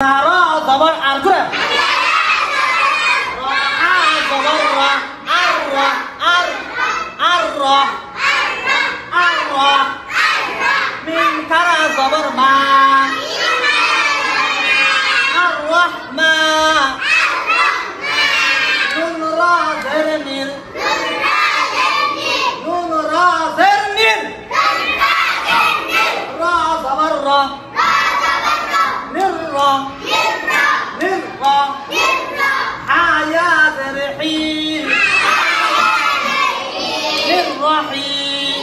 ra zabar ar করে ra zabar ra ar min kara zabar ma ar-rahma nun ra zernir nun ra zernir ra zabar ra نرى حياة الرحيم للرحيم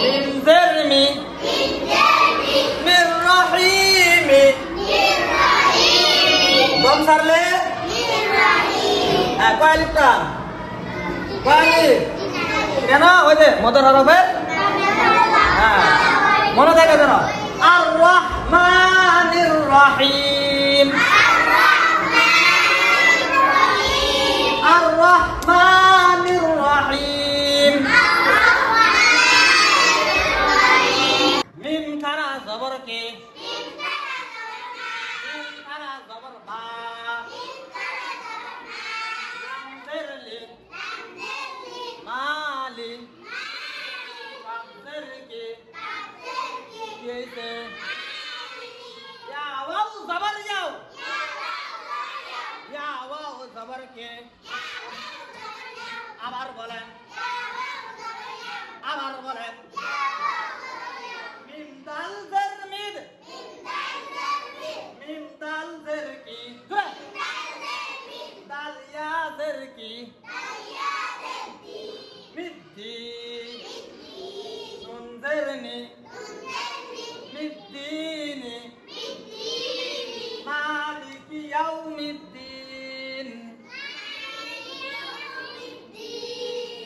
من ذرمي من رحيم ضم صار لي كواليتا كوالي কেন ওই যে মদর হরফে মনে থাকে যেন الرحمن الرحيم الرحمن الرحيم ميم كرا زبر کے ميم كرا زبر با لم مالي مقدر کے یہ या वाव जबर जाओ या वाव जबर के আবার বলেন মিম দাল জের মিদ মিম দাল জের কি দাল ইয়া জের কি মিদ্দি নুন জের নি মিদ্দিনি مالك يوم الدين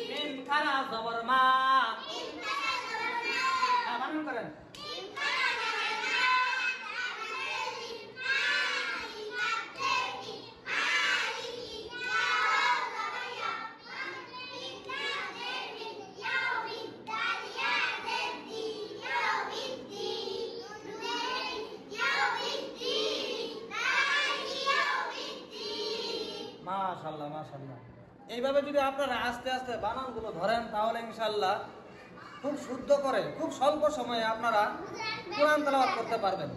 من كرا زبر ما أمانون كرن মাশাআল্লাহ মাশাআল্লাহ এইভাবে যদি আপনারা আস্তে আস্তে বানানগুলো ধরেন তাহলে ইনশাআল্লাহ খুব শুদ্ধ করে খুব স্বল্প সময়ে আপনারা কোরআন তেলাওয়াত করতে পারবেন।